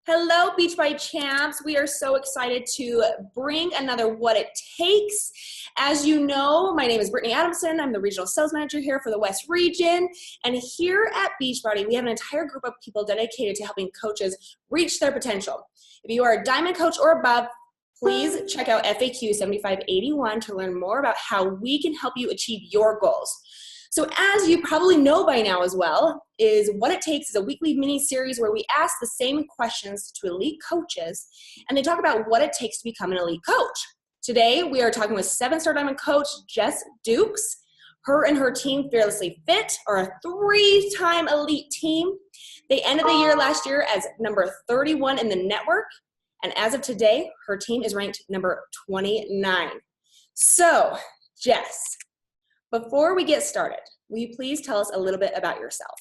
Hello, Beachbody champs. We are so excited to bring another What It Takes. As you know, my name is Brittany Adamson. I'm the regional sales manager here for the West region. And here at Beachbody, we have an entire group of people dedicated to helping coaches reach their potential. If you are a diamond coach or above, please check out FAQ 7581 to learn more about how we can help you achieve your goals. So as you probably know by now as well, is What It Takes is a weekly mini-series where we ask the same questions to elite coaches, and they talk about what it takes to become an elite coach. Today, we are talking with 7-star diamond coach Jess Dukes. Her and her team, Fearlessly Fit, are a 3-time elite team. They ended the year last year as number 31 in the network, and as of today, her team is ranked number 29. So, Jess, before we get started, will you please tell us a little bit about yourself?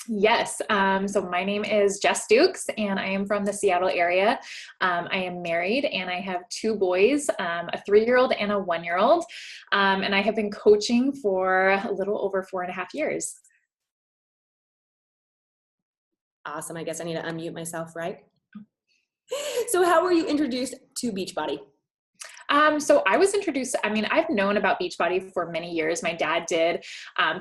Yes. So my name is Jess Dukes, and I am from the Seattle area. I am married, and I have 2 boys, a 3-year-old and a 1-year-old. And I have been coaching for a little over 4.5 years. Awesome. I guess I need to unmute myself, right? So how were you introduced to Beachbody? So I was introduced, I've known about Beachbody for many years. My dad did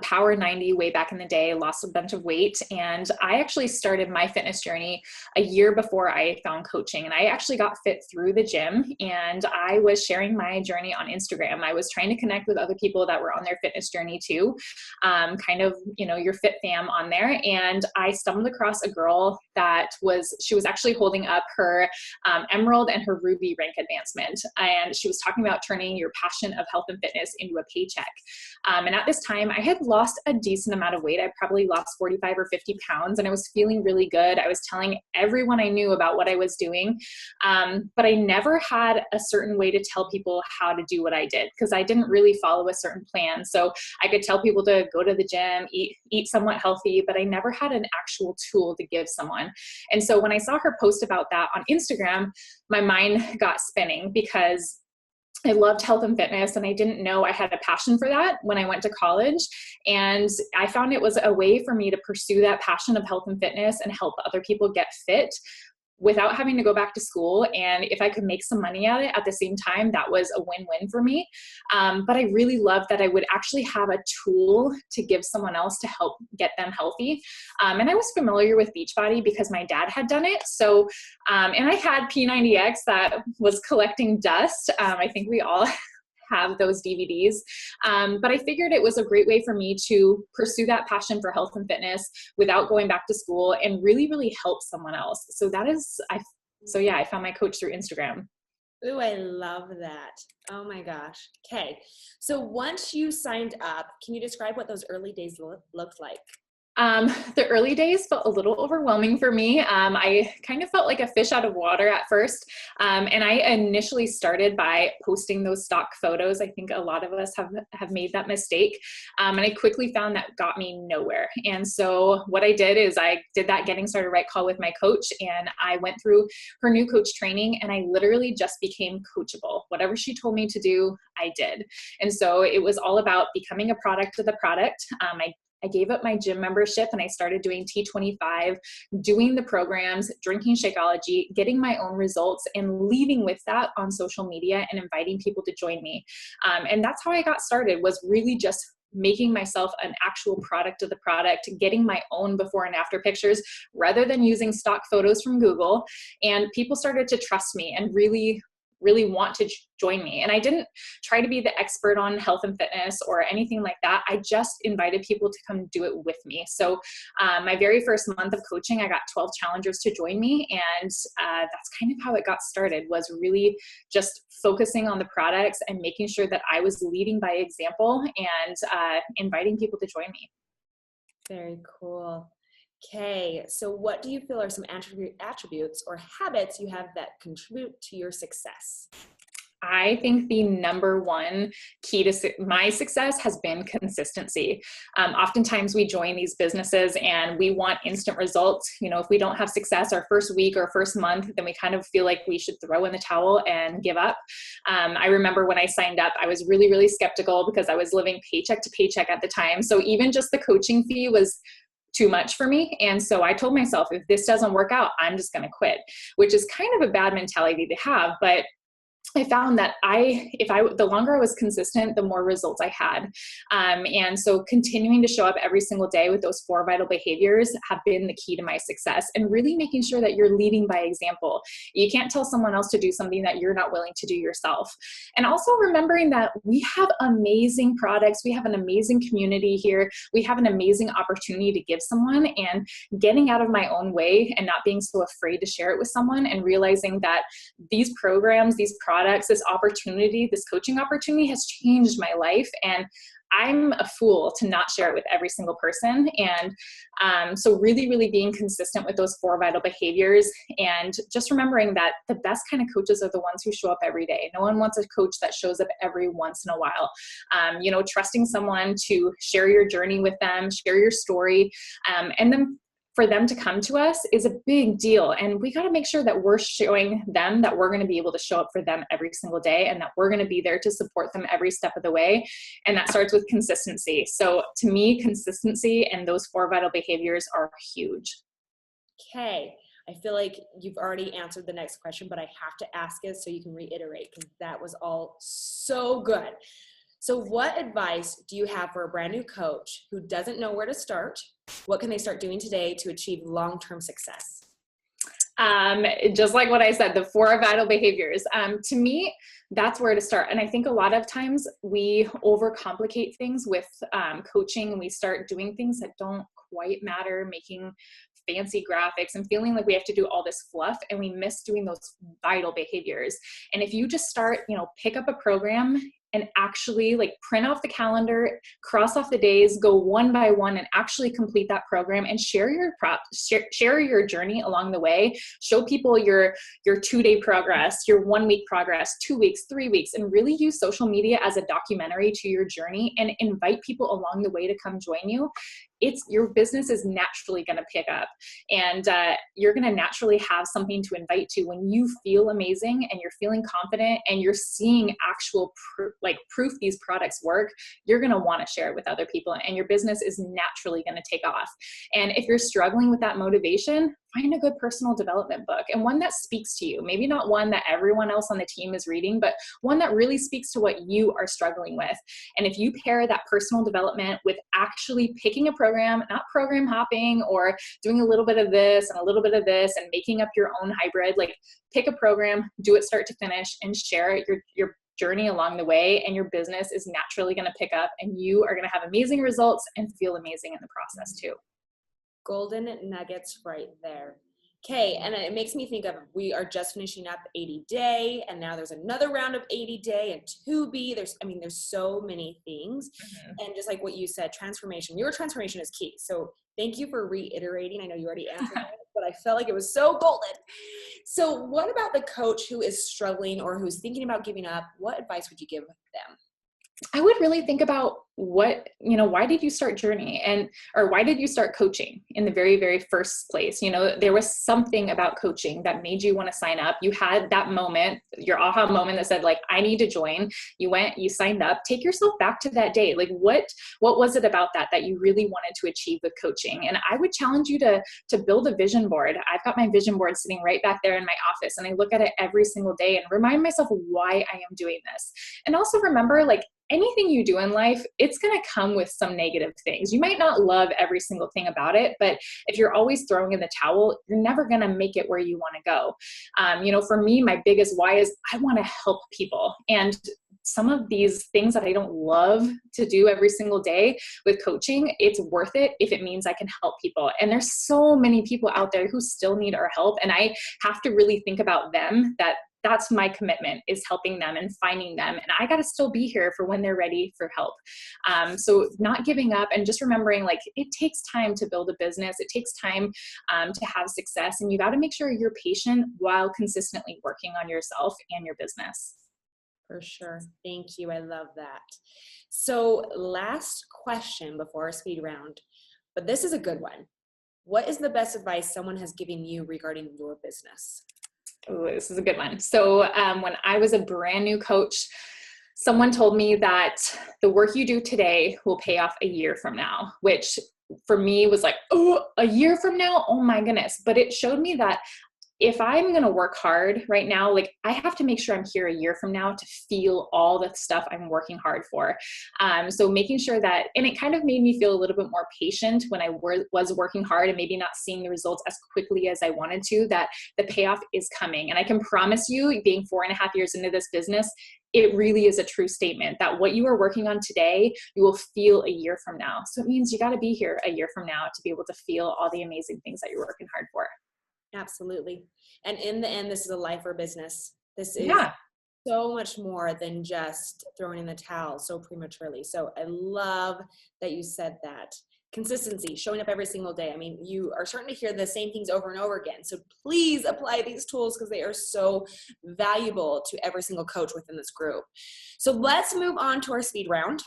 Power 90 way back in the day, lost a bunch of weight. And I actually started my fitness journey a year before I found coaching. And I actually got fit through the gym, and I was sharing my journey on Instagram. I was trying to connect with other people that were on their fitness journey too, your fit fam on there. And I stumbled across a girl she was actually holding up her Emerald and her Ruby rank advancement. And she was talking about turning your passion of health and fitness into a paycheck. And at this time, I had lost a decent amount of weight. I probably lost 45 or 50 pounds, and I was feeling really good. I was telling everyone I knew about what I was doing, but I never had a certain way to tell people how to do what I did, because I didn't really follow a certain plan. So I could tell people to go to the gym, eat somewhat healthy, but I never had an actual tool to give someone. And so when I saw her post about that on Instagram, my mind got spinning, because I loved health and fitness, and I didn't know I had a passion for that when I went to college. And I found it was a way for me to pursue that passion of health and fitness and help other people get fit without having to go back to school. And if I could make some money at it at the same time, that was a win-win for me. But I really loved that I would actually have a tool to give someone else to help get them healthy. And I was familiar with Beachbody because my dad had done it. So, and I had P90X that was collecting dust. I think we all have those DVDs. But I figured it was a great way for me to pursue that passion for health and fitness without going back to school and really, really help someone else. So I found my coach through Instagram. Ooh, I love that. Oh my gosh. Okay. So once you signed up, can you describe what those early days looked like? The early days felt a little overwhelming for me. I kind of felt like a fish out of water at first. And I initially started by posting those stock photos. I think a lot of us have made that mistake. And I quickly found that got me nowhere. And so what I did is I did that Getting Started Right call with my coach, and I went through her new coach training, and I literally just became coachable. Whatever she told me to do, I did. And so it was all about becoming a product of the product. I gave up my gym membership, and I started doing T25, doing the programs, drinking Shakeology, getting my own results, and leading with that on social media and inviting people to join me. And that's how I got started, was really just making myself an actual product of the product, getting my own before and after pictures rather than using stock photos from Google. And people started to trust me and really want to join me. And I didn't try to be the expert on health and fitness or anything like that. I just invited people to come do it with me. So my very first month of coaching, I got 12 challengers to join me. And that's kind of how it got started, was really just focusing on the products and making sure that I was leading by example and inviting people to join me. Very cool. Okay, so what do you feel are some attributes or habits you have that contribute to your success? I think the number one key to my success has been consistency. Oftentimes we join these businesses and we want instant results. If we don't have success our first week or first month, then we kind of feel like we should throw in the towel and give up. I remember when I signed up, I was really, really skeptical because I was living paycheck to paycheck at the time. So even just the coaching fee was too much for me. And so I told myself, if this doesn't work out, I'm just going to quit, which is kind of a bad mentality to have. But I found that the longer I was consistent, the more results I had. And so continuing to show up every single day with those 4 vital behaviors have been the key to my success, and really making sure that you're leading by example. You can't tell someone else to do something that you're not willing to do yourself. And also remembering that we have amazing products. We have an amazing community here. We have an amazing opportunity to give someone, and getting out of my own way and not being so afraid to share it with someone, and realizing that these programs, these products, this opportunity, this coaching opportunity has changed my life. And I'm a fool to not share it with every single person. And so really, really being consistent with those 4 vital behaviors, and just remembering that the best kind of coaches are the ones who show up every day. No one wants a coach that shows up every once in a while. Trusting someone to share your journey with them, share your story, and then for them to come to us is a big deal. And we got to make sure that we're showing them that we're going to be able to show up for them every single day, and that we're going to be there to support them every step of the way. And that starts with consistency. So to me, consistency and those 4 vital behaviors are huge. Okay. I feel like you've already answered the next question, but I have to ask it so you can reiterate, because that was all so good. So what advice do you have for a brand new coach who doesn't know where to start? What can they start doing today to achieve long-term success? Just like what I said, the 4 vital behaviors. To me, that's where to start. And I think a lot of times we overcomplicate things with coaching, and we start doing things that don't quite matter, making fancy graphics and feeling like we have to do all this fluff, and we miss doing those vital behaviors. And if you just start, pick up a program and actually print off the calendar, cross off the days, go one by one and actually complete that program, and share your journey along the way. Show people your 2-day progress, your 1-week progress, 2 weeks, 3 weeks, and really use social media as a documentary to your journey, and invite people along the way to come join you. Your business is naturally going to pick up, and you're going to naturally have something to invite to when you feel amazing and you're feeling confident and you're seeing actual proof these products work. You're going to want to share it with other people, and your business is naturally going to take off. And if you're struggling with that motivation, find a good personal development book, and one that speaks to you. Maybe not one that everyone else on the team is reading, but one that really speaks to what you are struggling with. And if you pair that personal development with actually picking a program, not program hopping or doing a little bit of this and a little bit of this and making up your own hybrid, pick a program, do it start to finish, and share your journey along the way, and your business is naturally going to pick up, and you are going to have amazing results and feel amazing in the process too. Golden nuggets right there. Okay, and it makes me think of, we are just finishing up 80 day, and now there's another round of 80 day and 2B. There's so many things. Mm-hmm. And just like what you said, your transformation is key. So thank you for reiterating. I know you already answered that, but I felt like it was so golden. So what about the coach who is struggling or who's thinking about giving up? What advice would you give them? I would really think about why did you start Journey, or why did you start coaching in the very, very first place? There was something about coaching that made you want to sign up. You had that moment, your aha moment that said I need to join. You went, you signed up. Take yourself back to that day. What was it about that you really wanted to achieve with coaching? And I would challenge you to build a vision board. I've got my vision board sitting right back there in my office, and I look at it every single day and remind myself why I am doing this. And also remember, anything you do in life, it's going to come with some negative things. You might not love every single thing about it, but if you're always throwing in the towel, you're never going to make it where you want to go. For me, my biggest why is I want to help people. And some of these things that I don't love to do every single day with coaching, it's worth it if it means I can help people. And there's so many people out there who still need our help. And I have to really think about them, that's my commitment, is helping them and finding them. And I got to still be here for when they're ready for help. So not giving up, and just remembering it takes time to build a business. It takes time to have success. And you got to make sure you're patient while consistently working on yourself and your business. For sure. Thank you. I love that. So last question before our speed round, but this is a good one. What is the best advice someone has given you regarding your business? Oh, this is a good one. So when I was a brand new coach, someone told me that the work you do today will pay off a year from now, which for me was like, oh, a year from now, oh my goodness. But it showed me that if I'm going to work hard right now, like I have to make sure I'm here a year from now to feel all the stuff I'm working hard for. So making sure that, and it kind of made me feel a little bit more patient when I was working hard and maybe not seeing the results as quickly as I wanted to, that the payoff is coming. And I can promise you, being 4.5 years into this business, it really is a true statement that what you are working on today, you will feel a year from now. So it means you got to be here a year from now to be able to feel all the amazing things that you're working hard for. Absolutely. And in the end, this is a life or business. This is Yeah. so much more than just throwing in the towel so prematurely. So I love that you said that. Consistency, showing up every single day. I mean, you are starting to hear the same things over and over again. So please apply these tools because they are so valuable to every single coach within this group. So let's move on to our speed round.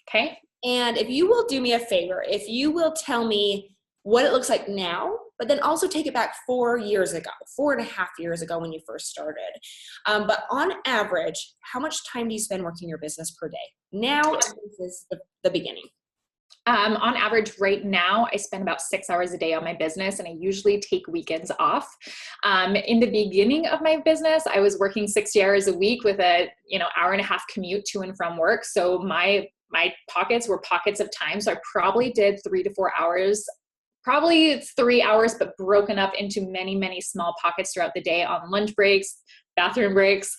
Okay. And if you will do me a favor, if you will tell me what it looks like now, but then also take it back 4 years ago, 4.5 years ago when you first started. But on average, how much time do you spend working your business per day? Now versus the beginning. On average right now, I spend about 6 hours a day on my business, and I usually take weekends off. In the beginning of my business, I was working 60 hours a week with a, hour-and-a-half commute to and from work. So my pockets were pockets of time. So I probably did 3 to 4 hours. Probably it's 3 hours, but broken up into many, many small pockets throughout the day on lunch breaks, bathroom breaks,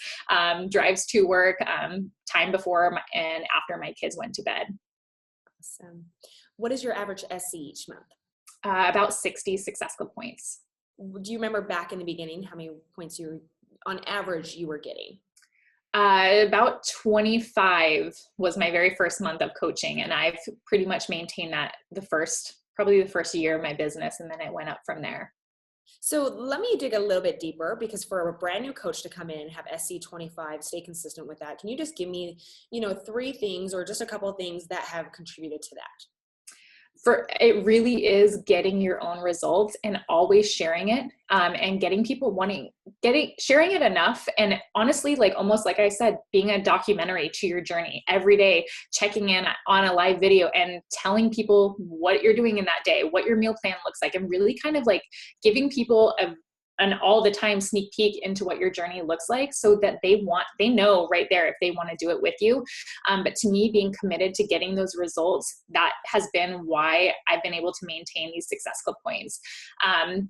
drives to work, time before and after my kids went to bed. Awesome. What is your average SC each month? About 60 successful points. Do you remember back in the beginning how many points on average you were getting? About 25 was my very first month of coaching, and I've pretty much maintained that probably the first year of my business, and then it went up from there. So let me dig a little bit deeper, because for a brand new coach to come in and have SC 25, stay consistent with that. Can you just give me, 3 things or just a couple of things that have contributed to that? It really is getting your own results and always sharing it, and getting people sharing it enough. And honestly, almost like I said, being a documentary to your journey every day, checking in on a live video and telling people what you're doing in that day, what your meal plan looks like, and really kind of giving people an all the time sneak peek into what your journey looks like, so that they know right there if they want to do it with you. But to me, being committed to getting those results, that has been why I've been able to maintain these successful points.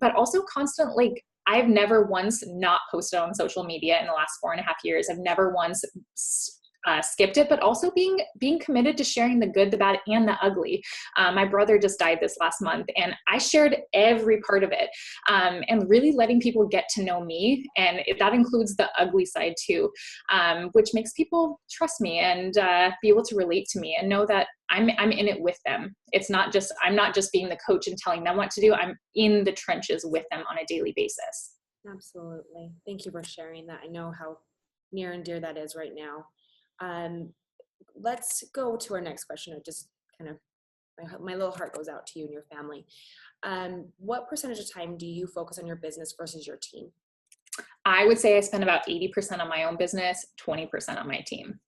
But also constantly, I've never once not posted on social media in the last 4.5 years. I've never once skipped it, but also being committed to sharing the good, the bad, and the ugly. My brother just died this last month, and I shared every part of it, and really letting people get to know me. And that includes the ugly side too, which makes people trust me and be able to relate to me and know that I'm in it with them. I'm not just being the coach and telling them what to do. I'm in the trenches with them on a daily basis. Absolutely. Thank you for sharing that. I know how near and dear that is right now. Let's go to our next question. It just kind of, my little heart goes out to you and your family. What percentage of time do you focus on your business versus your team? I would say I spend about 80% on my own business, 20% on my team.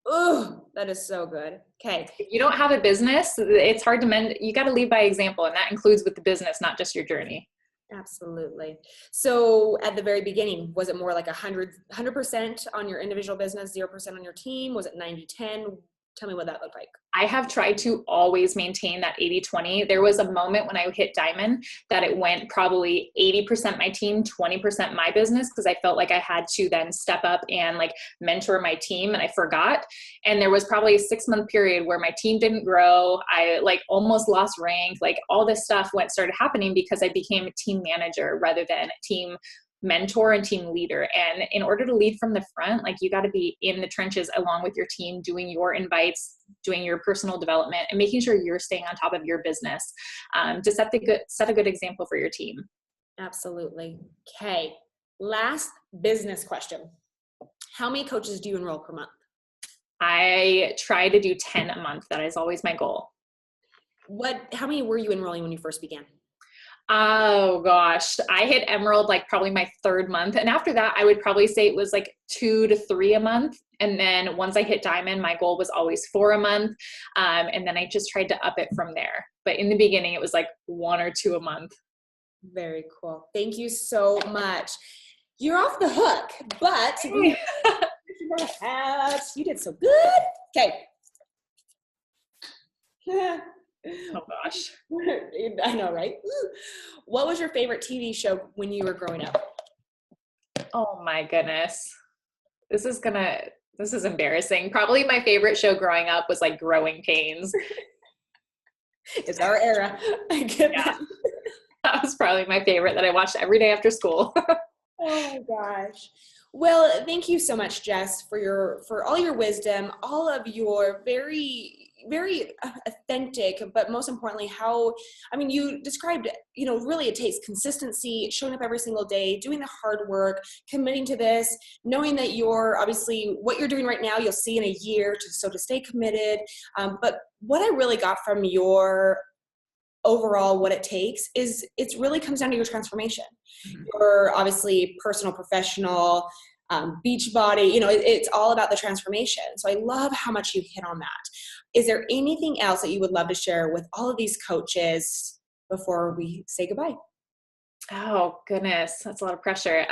Oh, that is so good. Okay. If you don't have a business, it's hard to mend. You got to lead by example, and that includes with the business, not just your journey. Absolutely. So at the very beginning, was it more like 100% on your individual business, 0% on your team? Was it 90-10? Tell me what that looked like. I have tried to always maintain that 80-20. There was a moment when I hit diamond that it went probably 80% my team, 20% my business, because I felt like I had to then step up and mentor my team, and I forgot. And there was probably a 6-month period where my team didn't grow. I almost lost rank. All this stuff started happening because I became a team manager rather than a team mentor and team leader. And in order to lead from the front, you got to be in the trenches along with your team, doing your invites, doing your personal development, and making sure you're staying on top of your business, to set a good example for your team. Absolutely. Okay. Last business question. How many coaches do you enroll per month? I try to do 10 a month. That is always my goal. How many were you enrolling when you first began? Oh gosh, I hit Emerald like probably my third month. And after that, I would probably say it was like 2 to 3 a month. And then once I hit Diamond, my goal was always 4 a month. And then I just tried to up it from there. But in the beginning, it was like 1 or 2 a month. Very cool. Thank you so much. You're off the hook, but we you did so good. Okay. Oh gosh. I know, right? What was your favorite TV show when you were growing up? Oh my goodness. This is embarrassing. Probably my favorite show growing up was like Growing Pains. It's our era. I get Yeah, that. that was probably my favorite that I watched every day after school. Oh my gosh. Well, thank you so much, Jess, for all your wisdom, all of your very authentic, but most importantly, you described, really it takes consistency, showing up every single day, doing the hard work, committing to this, knowing that you're obviously what you're doing right now, you'll see in a year, to stay committed. But what I really got from your overall what it takes is it really comes down to your transformation. Your obviously personal, professional, beach body, it's all about the transformation. So I love how much you hit on that. Is there anything else that you would love to share with all of these coaches before we say goodbye? Oh goodness, that's a lot of pressure.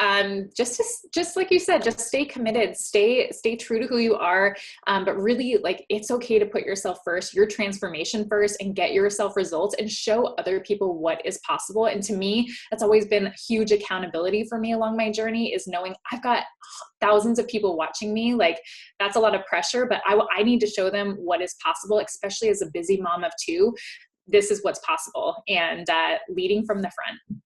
Just like you said, just stay committed, stay true to who you are. But really, like, it's okay to put yourself first, your transformation first, and get yourself results and show other people what is possible. And to me, that's always been huge accountability for me along my journey, is knowing I've got thousands of people watching me. Like, that's a lot of pressure, but I need to show them what is possible, especially as a busy mom of two. This is what's possible, and leading from the front.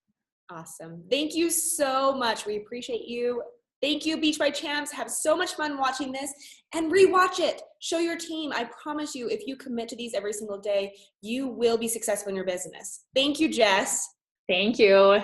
Awesome. Thank you so much. We appreciate you. Thank you, Beach by Champs. Have so much fun watching this, and rewatch it. Show your team. I promise you, if you commit to these every single day, you will be successful in your business. Thank you, Jess. Thank you.